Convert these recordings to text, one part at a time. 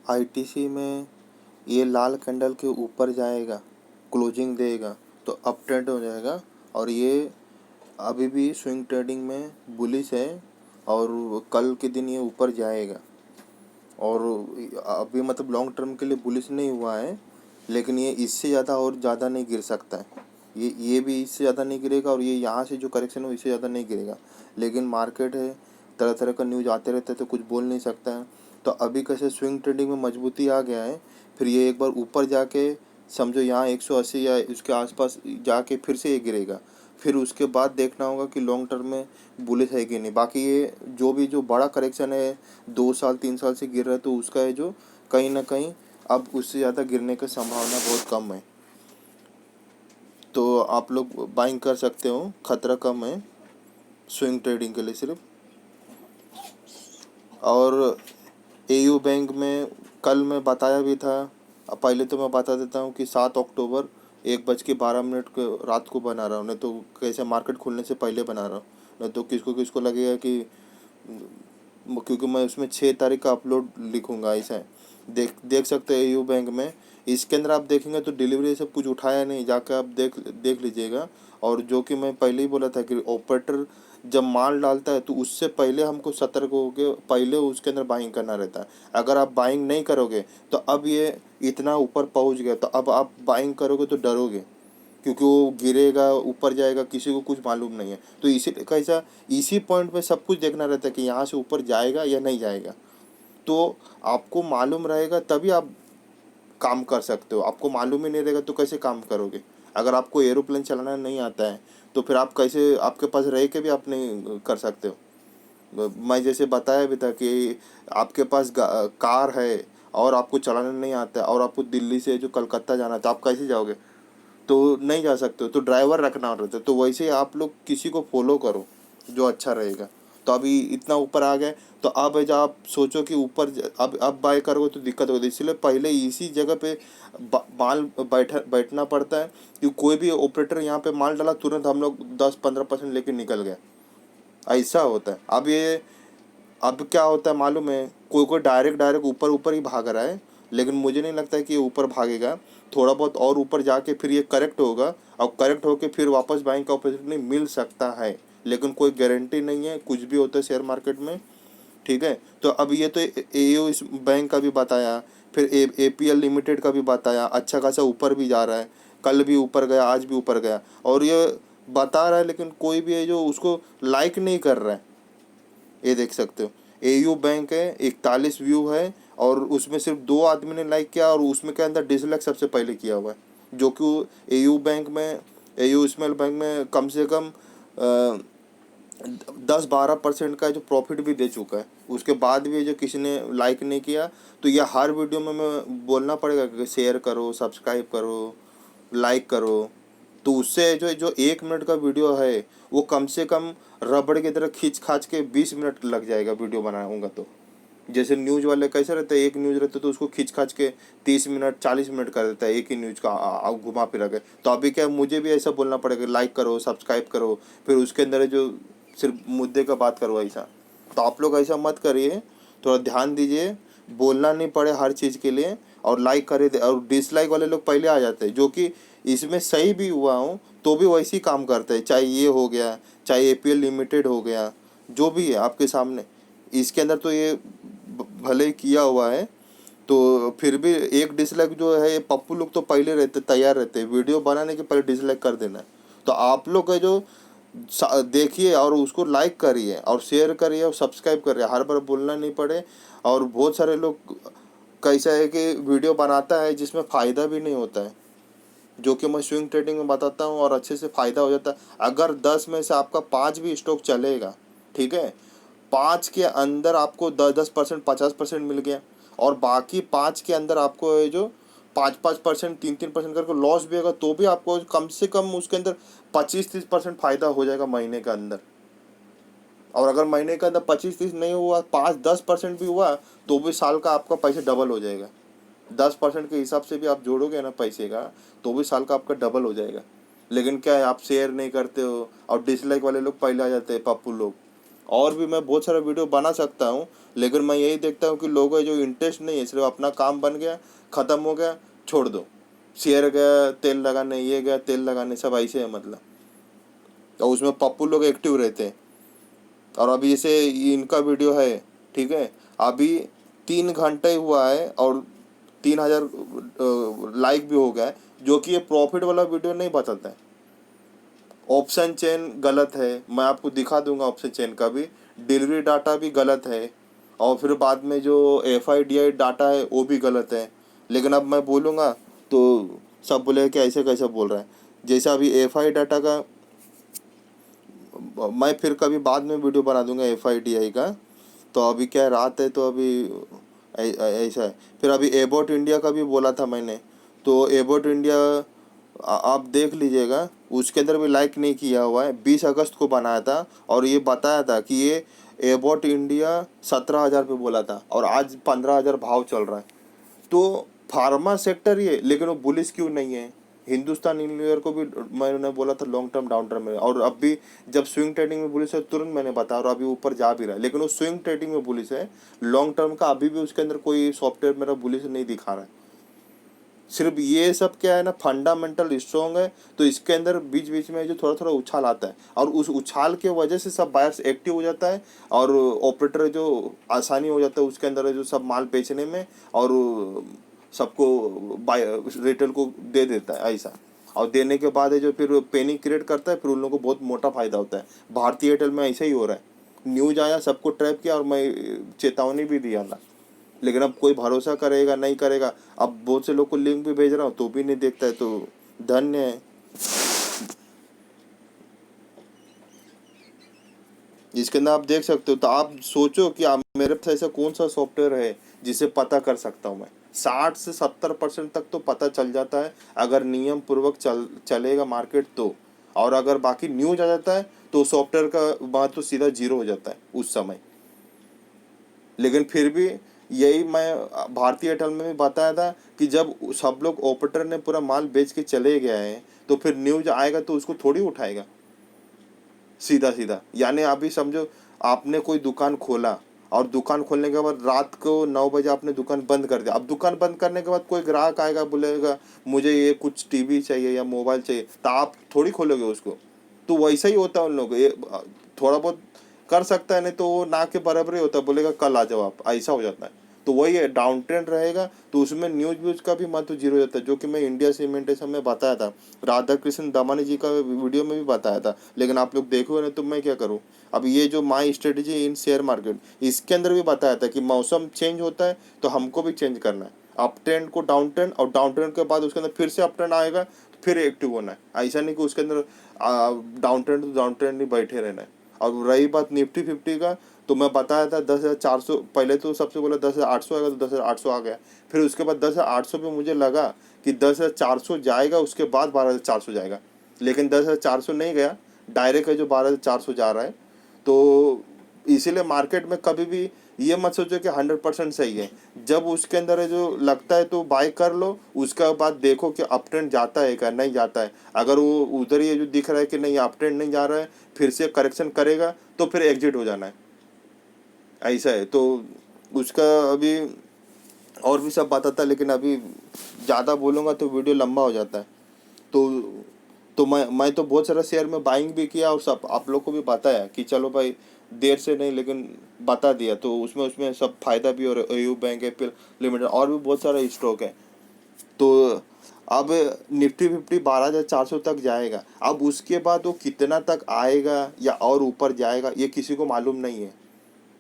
ITC में ये लाल candle के ऊपर जाएगा, क्लोजिंग देगा तो अप ट्रेंड हो जाएगा। और ये अभी भी स्विंग ट्रेडिंग में बुलिश है और कल के दिन ये ऊपर जाएगा। और अभी मतलब लॉन्ग टर्म के लिए बुलिश नहीं हुआ है, लेकिन ये इससे ज़्यादा और ज़्यादा नहीं गिर सकता है। ये भी इससे ज़्यादा नहीं गिरेगा और ये यहाँ से जो करेक्शन है इससे ज़्यादा नहीं गिरेगा। लेकिन मार्केट है, तरह तरह का न्यूज़ आते रहते हैं तो कुछ बोल नहीं सकता है। तो अभी कैसे स्विंग ट्रेडिंग में मजबूती आ गया है, फिर ये एक बार ऊपर जाके समझो यहाँ 180 या उसके आसपास जाके फिर से ये गिरेगा। फिर उसके बाद देखना होगा कि लॉन्ग टर्म में बुलिश है कि नहीं। बाकी ये जो बड़ा करेक्शन है 2 साल 3 साल से गिर रहा है, तो उसका है जो कहीं ना कहीं अब उससे ज़्यादा गिरने की संभावना बहुत कम है। तो आप लोग बाइंग कर सकते हो, खतरा कम है स्विंग ट्रेडिंग के लिए सिर्फ। और एयू बैंक में कल मैं बताया भी था। अब पहले तो मैं बता देता हूँ कि 7 अक्टूबर 1:12 को रात को बना रहा हूँ, नहीं तो कैसे मार्केट खुलने से पहले बना रहा हूँ। नहीं तो किसको किसको लगेगा कि क्योंकि मैं उसमें 6 तारीख का अपलोड लिखूँगा। ऐसा है, देख देख सकते हैं एयू बैंक में। इसके अंदर आप देखेंगे तो डिलीवरी सब कुछ उठाया नहीं, जाकर आप देख देख लीजिएगा। और जो कि मैं पहले ही बोला था कि ऑपरेटर जब माल डालता है तो उससे पहले हमको सतर्क होकर पहले उसके अंदर बाइंग करना रहता है। अगर आप बाइंग नहीं करोगे तो अब ये इतना ऊपर पहुंच गया, तो अब आप बाइंग करोगे तो डरोगे, क्योंकि वो गिरेगा ऊपर जाएगा, किसी को कुछ मालूम नहीं है। तो इसी कैसा इसी पॉइंट पे सब कुछ देखना रहता है कि यहाँ से ऊपर जाएगा या नहीं जाएगा। तो आपको मालूम रहेगा तभी आप काम कर सकते हो। आपको मालूम ही नहीं रहेगा तो कैसे काम करोगे। अगर आपको एरोप्लेन चलाना नहीं आता है तो फिर आप कैसे, आपके पास रह के भी आप नहीं कर सकते हो। मैं जैसे बताया भी था कि आपके पास कार है और आपको चलाना नहीं आता है और आपको दिल्ली से जो कलकत्ता जाना है तो आप कैसे जाओगे, तो नहीं जा सकते हो। तो ड्राइवर रखना रहता है। तो वैसे ही आप लोग किसी को फॉलो करो जो अच्छा रहेगा। तो अभी इतना ऊपर आ गए, तो अब जब आप सोचो कि ऊपर अब बाय करोगे तो दिक्कत होगी। इसलिए पहले इसी जगह पे माल बैठना पड़ता है कि कोई भी ऑपरेटर यहाँ पे माल डाला तुरंत हम लोग 10-15% लेके निकल गए। ऐसा होता है। अब क्या होता है मालूम है, कोई कोई डायरेक्ट डायरेक्ट ऊपर ऊपर ही भाग रहा है, लेकिन मुझे नहीं लगता है कि ये ऊपर भागेगा। थोड़ा बहुत और ऊपर जाके फिर ये करेक्ट होगा और करेक्ट होके फिर वापस बाइंग का अपॉर्चुनिटी मिल सकता है, लेकिन कोई गारंटी नहीं है, कुछ भी होता है शेयर मार्केट में। ठीक है। तो अब ये तो एयू इस बैंक का भी बताया, फिर एपीएल लिमिटेड का भी बताया, अच्छा खासा ऊपर भी जा रहा है। कल भी ऊपर गया, आज भी ऊपर गया। और ये बता रहा है लेकिन कोई भी है जो उसको लाइक नहीं कर रहा है। ये देख सकते हो एयू बैंक है, 41 व्यू है और उसमें सिर्फ 2 आदमी ने लाइक किया और उसमें के अंदर डिसलाइक सबसे पहले किया हुआ है। जो कि एयू बैंक में, एयू स्मॉल बैंक में कम से कम 10-12% का जो प्रॉफिट भी दे चुका है। उसके बाद भी जो किसी ने लाइक नहीं किया, तो ये हर वीडियो में मैं बोलना पड़ेगा कि शेयर करो, सब्सक्राइब करो, लाइक करो। तो उससे जो जो 1 मिनट का वीडियो है वो कम से कम रबड़ की तरह खींच खाच के 20 मिनट लग जाएगा वीडियो बनाऊंगा तो। जैसे न्यूज़ वाले कैसे रहते हैं, एक न्यूज़ रहता है तो उसको खींच खाच के 30 मिनट 40 मिनट कर देता है एक ही न्यूज़ का घुमा फिरा के। तो अभी क्या मुझे भी ऐसा बोलना पड़ेगा, लाइक करो, सब्सक्राइब करो, फिर उसके अंदर जो सिर्फ मुद्दे का बात करो ऐसा। तो आप लोग ऐसा मत करिए, थोड़ा ध्यान दीजिए, बोलना नहीं पड़े हर चीज़ के लिए। और लाइक करे और डिसलाइक वाले लोग पहले आ जाते हैं, जो कि इसमें सही भी हुआ हूँ तो भी वैसे ही काम करते हैं। चाहे ये हो गया, चाहे एपीएल लिमिटेड हो गया, जो भी है आपके सामने। इसके अंदर तो ये भले ही किया हुआ है, तो फिर भी एक डिसलाइक जो है, ये पप्पू लोग तो पहले रहते तैयार रहते हैं वीडियो बनाने के पहले डिसलाइक कर देना है। तो आप लोग का जो देखिए और उसको लाइक करिए और शेयर करिए और सब्सक्राइब करिए, हर बार बोलना नहीं पड़े। और बहुत सारे लोग कैसा है कि वीडियो बनाता है जिसमें फ़ायदा भी नहीं होता है, जो कि मैं स्विंग ट्रेडिंग में बताता हूँ और अच्छे से फ़ायदा हो जाता है। अगर 10 में से आपका 5 भी स्टॉक चलेगा, ठीक है, 5 के अंदर आपको 10-10%, 50% मिल गया, और बाकी 5 के अंदर आपको ये जो 5-5%, 3-3% करके लॉस भी होगा, तो भी आपको कम से कम उसके अंदर 25-30% फ़ायदा हो जाएगा महीने के अंदर। और अगर महीने के अंदर 25-30 नहीं हुआ, 5-10% भी हुआ, तो भी साल का आपका पैसे डबल हो जाएगा। 10% के हिसाब से भी आप जोड़ोगे ना पैसे का, तो भी साल का आपका डबल हो जाएगा। लेकिन क्या है, आप शेयर नहीं करते हो और डिसलाइक वाले लोग पहले आ जाते हैं, पप्पू लोग। और भी मैं बहुत सारा वीडियो बना सकता हूँ, लेकिन मैं यही देखता हूँ कि लोगों का जो इंटरेस्ट नहीं है, सिर्फ अपना काम बन गया, ख़त्म हो गया, छोड़ दो। शेयर गया तेल लगाने, ये गया तेल लगाने, सब ऐसे है मतलब। और उसमें पप्पू लोग एक्टिव रहते हैं। और अभी जैसे इनका वीडियो है, ठीक है, अभी 3 घंटे हुआ है और 3,000 लाइक भी हो गया है, जो कि ये प्रॉफिट वाला वीडियो नहीं बताता है। ऑप्शन चेन गलत है, मैं आपको दिखा दूंगा ऑप्शन चेन का भी। डिलीवरी डाटा भी गलत है, और फिर बाद में जो FIDI डाटा है वो भी गलत है। लेकिन अब मैं बोलूँगा तो सब बोले कि ऐसे कैसे बोल रहा है। जैसे अभी FI डाटा का मैं फिर कभी बाद में वीडियो बना दूंगा FIDI का। तो अभी क्या है, रात है तो अभी ऐसा है। फिर अभी एबॉट इंडिया का भी बोला था मैंने, तो एबॉट इंडिया आप देख लीजिएगा, उसके अंदर भी लाइक नहीं किया हुआ है। 20 अगस्त को बनाया था और ये बताया था कि ये एबॉट इंडिया 17,000 पे बोला था और आज 15,000 भाव चल रहा है। तो फार्मा सेक्टर ये, लेकिन वो बुलिश क्यों नहीं है। हिंदुस्तान यूनिलीवर को भी मैंने बोला था लॉन्ग टर्म डाउन टर्म में, और अब भी जब स्विंग ट्रेडिंग में बुलिश है तुरंत मैंने बताया, और अभी ऊपर जा भी रहा है। लेकिन वो स्विंग ट्रेडिंग में बुलिश है, लॉन्ग टर्म का अभी भी उसके अंदर कोई सॉफ्टवेयर मेरा बुलिश नहीं दिखा रहा है। सिर्फ ये सब क्या है ना, फंडामेंटल स्ट्रॉन्ग है, तो इसके अंदर बीच बीच में जो थोड़ा थोड़ा उछाल आता है, और उस उछाल के वजह से सब बायर्स एक्टिव हो जाता है, और ऑपरेटर जो आसानी हो जाता है उसके अंदर जो सब माल बेचने में, और सबको बाय रिटेल को दे देता है ऐसा। और देने के बाद है जो फिर पेनी क्रिएट करता है, फिर उन लोगों को बहुत मोटा फायदा होता है। भारतीय एयरटेल में ऐसा ही हो रहा है। न्यूज आया, सबको ट्रैप किया, और मैं चेतावनी भी दिया था, लेकिन अब कोई भरोसा करेगा नहीं करेगा। अब बहुत से लोग को लिंक भी भेज रहा हूँ तो भी नहीं देखता है, तो धन्य है। इसके अंदर आप देख सकते हो, तो आप सोचो कि आप मेरे पास ऐसा कौन सा सॉफ्टवेयर है जिसे पता कर सकता हूँ मैं। 60 से 70% तक तो पता चल जाता है अगर नियम पूर्वक चलेगा मार्केट तो। और अगर बाकी न्यूज आ जाता है तो सॉफ्टवेयर का बात तो सीधा जीरो हो जाता है उस समय। लेकिन फिर भी यही मैं भारतीय एयरटेल में भी बताया था कि जब सब लोग ऑपरेटर ने पूरा माल बेच के चले गया है, तो फिर न्यूज आएगा तो उसको थोड़ी उठाएगा सीधा सीधा। यानी अभी समझो आपने कोई दुकान खोला, और दुकान खोलने के बाद रात को 9 बजे आपने दुकान बंद कर दिया। अब दुकान बंद करने के बाद कोई ग्राहक आएगा, बोलेगा मुझे ये कुछ टीवी चाहिए या मोबाइल चाहिए, तो आप थोड़ी खोलोगे उसको। तो वैसा ही होता है उन लोगों को, ये थोड़ा बहुत कर सकता है, नहीं तो वो ना के बराबर ही होता है, बोलेगा कल आ जाओ आप, ऐसा हो जाता है। तो वही है, डाउन ट्रेंड रहेगा तो उसमें न्यूज व्यूज का भी महत्व जीरो हो जाता है, जो कि मैं इंडिया सीमेंटेशन में बताया था, राधा कृष्ण दमानी जी का वीडियो में भी बताया था। लेकिन आप लोग देखो नहीं तो मैं क्या करूँ। अब ये जो माई स्ट्रेटेजी इन शेयर मार्केट, इसके अंदर भी बताया था कि मौसम चेंज होता है तो हमको भी चेंज करना है, अप ट्रेंड को डाउन ट्रेंड, और डाउन ट्रेंड के बाद उसके अंदर फिर से अप ट्रेंड आएगा तो फिर एक्टिव होना है। ऐसा नहीं कि उसके अंदर डाउन ट्रेंड तो डाउन ट्रेंड नहीं बैठे रहना है। और रही बात निफ्टी 50 का, तो मैं बताया था 10,400, पहले तो सबसे बोला 10,800 आएगा, तो 10,800 आ गया। फिर उसके बाद 10,800 पे मुझे लगा कि 10,400 जाएगा, उसके बाद 12,400 जाएगा, लेकिन 10,400 नहीं गया, डायरेक्ट है जो 12,400 जा रहा है। तो इसीलिए मार्केट में कभी भी ये मत सोचो कि 100% सही है। जब उसके अंदर है जो लगता है तो बाय कर लो, उसका बाद देखो कि अप ट्रेंड जाता है क्या नहीं जाता है। अगर वो उधर ही जो दिख रहा है कि नहीं अप ट्रेंड नहीं जा रहा है, फिर से करेक्शन करेगा, तो फिर एग्जिट हो जाना है, ऐसा है। तो उसका अभी और भी सब बताता, लेकिन अभी ज़्यादा बोलूँगा तो वीडियो लंबा हो जाता है। तो मैं तो बहुत सारा शेयर में बाइंग भी किया, और सब आप लोग को भी बताया कि चलो भाई, देर से नहीं लेकिन बता दिया। तो उसमें उसमें सब फायदा भी, और AU बैंक है, फिर लिमिटेड, और भी बहुत सारा स्टॉक है। तो अब निफ्टी 50 12,400 तक जाएगा। अब उसके बाद वो कितना तक आएगा या और ऊपर जाएगा ये किसी को मालूम नहीं है।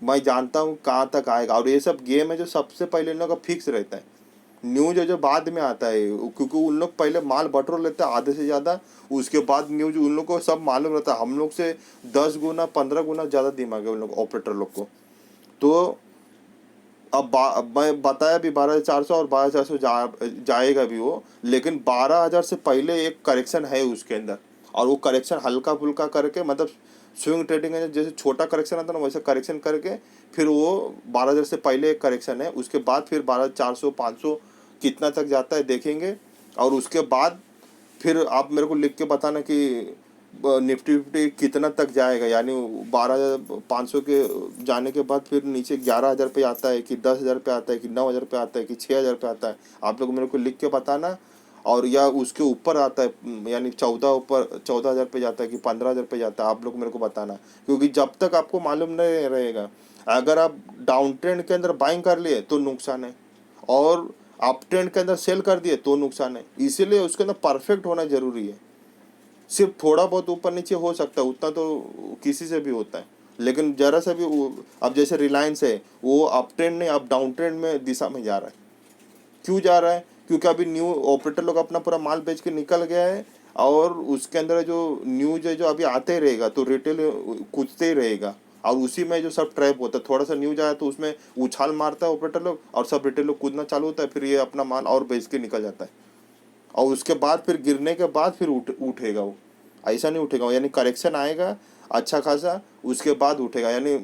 मैं जानता हूँ कहाँ तक आएगा, और ये सब गेम है जो सबसे पहले इन लोगों का फिक्स रहता है। न्यूज है जो बाद में आता है, क्योंकि उन लोग पहले माल बटोर लेते हैं आधे से ज़्यादा, उसके बाद न्यूज उन लोग को सब मालूम रहता है। हम लोग से 10 गुना 15 गुना ज़्यादा दिमाग है उन लोग ऑपरेटर लोग को। तो अब मैं बताया भी 12,400 और 12,400 जाएगा भी वो, लेकिन 12,000 से पहले एक करेक्शन है उसके अंदर, और वो करेक्शन हल्का फुल्का करके, मतलब स्विंग ट्रेडिंग है जैसे छोटा करेक्शन आता है ना, वैसे करेक्शन करके फिर वो 12,000 से पहले एक करेक्शन है, उसके बाद फिर 12,400 500 कितना तक जाता है देखेंगे। और उसके बाद फिर आप मेरे को लिख के बताना कि निफ्टी फिफ्टी कितना तक जाएगा, यानी 12,500 के जाने के बाद फिर नीचे 11,000 पे आता है कि 10,000 पे आता है कि 9,000 पे आता है कि 6,000 पे आता है, आप लोग मेरे को लिख के बताना। और या उसके ऊपर आता है, यानी 14,000 पे जाता है कि 15,000 पे जाता है, आप लोग मेरे को बताना। क्योंकि जब तक आपको मालूम नहीं रहेगा, अगर आप डाउन ट्रेंड के अंदर बाइंग कर लिए तो नुकसान है, और अप ट्रेंड के अंदर सेल कर दिए तो नुकसान है। इसीलिए उसके अंदर परफेक्ट होना जरूरी है। सिर्फ थोड़ा बहुत ऊपर नीचे हो सकता है, उतना तो किसी से भी होता है, लेकिन जरा सा भी अब जैसे रिलायंस है, वो अप ट्रेंड नहीं, अब डाउन ट्रेंड में दिशा में जा रहा है। क्यों जा रहा है? क्योंकि अभी न्यू ऑपरेटर लोग अपना पूरा माल बेच के निकल गया है, और उसके अंदर जो न्यूज है जो अभी आते ही रहेगा, तो रिटेल कूदते ही रहेगा, और उसी में जो सब ट्रैप होता है, थोड़ा सा न्यूज आया तो उसमें उछाल मारता है ऑपरेटर लोग, और सब रिटेल लोग कूदना चालू होता है, फिर ये अपना माल और बेच के निकल जाता है, और उसके बाद फिर गिरने के बाद फिर उठेगा वो। ऐसा नहीं उठेगा, यानी करेक्शन आएगा अच्छा खासा, उसके बाद उठेगा। यानी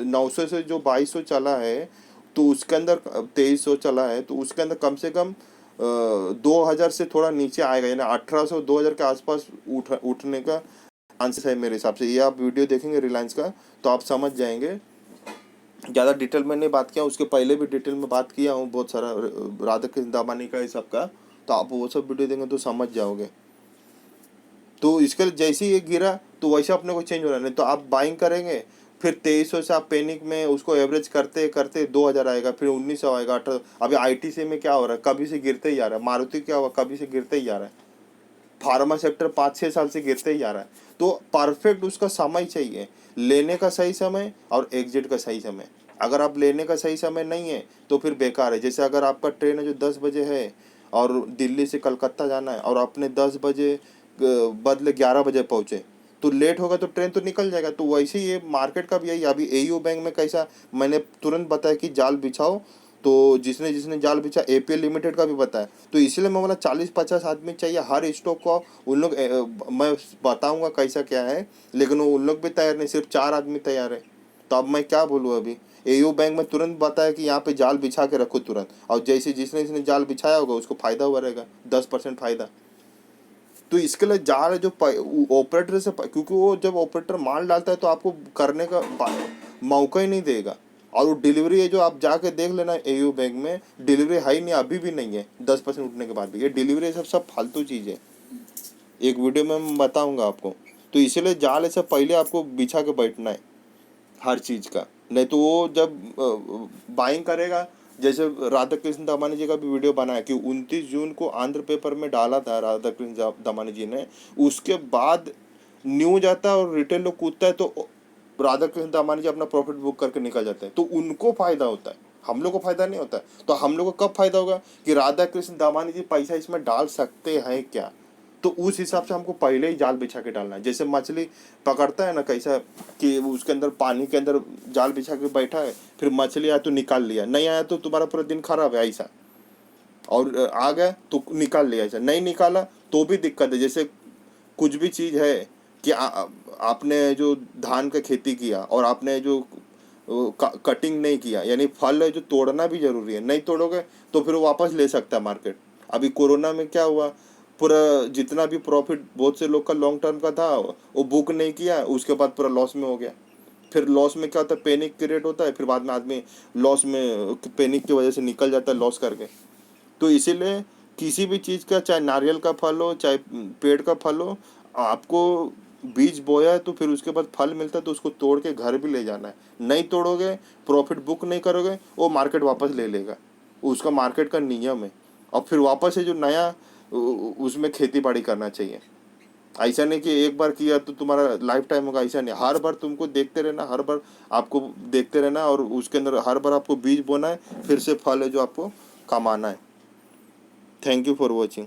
900 से जो 2200 चला है, तो उसके अंदर 2300 चला है, तो उसके अंदर कम से कम 2,000 से थोड़ा नीचे आएगा, यानी 1800 2,000 के आसपास उठने का चांसेस है मेरे हिसाब से। ये आप वीडियो देखेंगे रिलायंस का तो आप समझ जाएंगे। ज़्यादा डिटेल में नहीं बात किया, उसके पहले भी डिटेल में बात किया हूँ बहुत सारा, राधा कृष्ण दामानी का, ये सब का, तो आप वो सब वीडियो देंगे तो समझ जाओगे। तो इसके लिए जैसे ही ये गिरा तो वैसे अपने को चेंज हो रहा है, नहीं तो आप बाइंग करेंगे, फिर 2300 से आप पैनिक में उसको एवरेज करते करते 2,000 आएगा, फिर 1900 आएगा, 1800। अभी आईटीसी में क्या हो रहा है, कभी से गिरते ही जा रहा है। मारुति क्या हुआ, कभी से गिरते ही जा रहा है। फार्मा सेक्टर 5-6 साल से गिरते ही जा रहा है। तो परफेक्ट उसका समय चाहिए, लेने का सही समय और एग्जिट का सही समय। अगर आप लेने का सही समय नहीं है तो फिर बेकार है। जैसे अगर आपका ट्रेन है जो 10 बजे है, और दिल्ली से कलकत्ता जाना है, और आपने 10 बजे बदले 11 बजे पहुँचे, तो लेट होगा तो ट्रेन तो निकल जाएगा। तो वैसे ही ये मार्केट का भी यही। अभी एयू बैंक में कैसा, मैंने तुरंत बताया कि जाल बिछाओ, तो जिसने जिसने जाल बिछा, एपीएल लिमिटेड का भी बताया। तो इसलिए मैं बोला 40-50 आदमी चाहिए हर स्टॉक को। उन लोग मैं बताऊंगा कैसा क्या है, लेकिन वो उन लोग भी तैयार नहीं, सिर्फ 4 आदमी तैयार है। तो अब मैं क्या बोलूँ? अभी एयू बैंक में तुरंत बताया कि यहाँ पे जाल बिछा के रखो तुरंत, और जैसे जिसने जिसने जाल बिछाया होगा उसको फायदा हुआ रहेगा, 10% फायदा। तो इसके लिए जाल जो ऑपरेटर से, क्योंकि वो जब ऑपरेटर माल डालता है तो आपको करने का मौका ही नहीं देगा। और वो डिलीवरी है जो आप जाके देख लेना, एयू बैंक में डिलीवरी है ही नहीं, अभी भी नहीं है, 10% उठने के बाद भी। ये डिलीवरी सब फालतू चीज़ है, एक वीडियो में मैं बताऊंगा आपको। तो इसीलिए जाल ऐसा पहले आपको बिछा के बैठना है हर चीज़ का, नहीं तो वो जब बाइंग करेगा। जैसे राधा कृष्ण दामानी जी का भी वीडियो बनाया कि 29 जून को आंध्र पेपर में डाला था राधा कृष्ण दामानी जी ने, उसके बाद न्यूज आता है और रिटेल लोग कूदता है, तो राधा कृष्ण दामानी जी अपना प्रॉफिट बुक करके निकल जाते हैं, तो उनको फायदा होता है, हम लोग को फायदा नहीं होता है। तो हम लोग को कब फायदा होगा कि राधा कृष्ण दामानी जी पैसा इसमें डाल सकते हैं क्या, तो उस हिसाब से हमको पहले ही जाल बिछा के डालना है। जैसे मछली पकड़ता है ना, कैसा कि उसके अंदर पानी के अंदर जाल बिछा के बैठा है, फिर मछली आया तो निकाल लिया, नहीं आया तो तुम्हारा पूरा दिन खराब है ऐसा, और आ गया तो निकाल लिया, ऐसा नहीं निकाला तो भी दिक्कत है। जैसे कुछ भी चीज़ है कि आपने जो धान का खेती किया और आपने जो कटिंग नहीं किया, यानी फल है जो तोड़ना भी जरूरी है, नहीं तोड़ोगे तो फिर वो वापस ले सकता है मार्केट। अभी कोरोना में क्या हुआ, पूरा जितना भी प्रॉफिट बहुत से लोग का लॉन्ग टर्म का था वो बुक नहीं किया, उसके बाद पूरा लॉस में हो गया। फिर लॉस में क्या होता है, पैनिक क्रिएट होता है, फिर बाद में आदमी लॉस में पैनिक की वजह से निकल जाता है लॉस करके। तो इसीलिए किसी भी चीज़ का, चाहे नारियल का फल हो चाहे पेड़ का फल हो, आपको बीज बोया है तो फिर उसके बाद फल मिलता है तो उसको तोड़ के घर भी ले जाना है। नहीं तोड़ोगे, प्रॉफिट बुक नहीं करोगे, वो मार्केट वापस ले लेगा, उसका मार्केट का नियम है। और फिर वापस से जो नया उसमें खेती बाड़ी करना चाहिए। ऐसा नहीं कि एक बार किया तो तुम्हारा लाइफ टाइम होगा, ऐसा नहीं। हर बार तुमको देखते रहना, हर बार आपको देखते रहना, और उसके अंदर हर बार आपको बीज बोना है, फिर से फल है जो आपको कमाना है। Thank you for watching.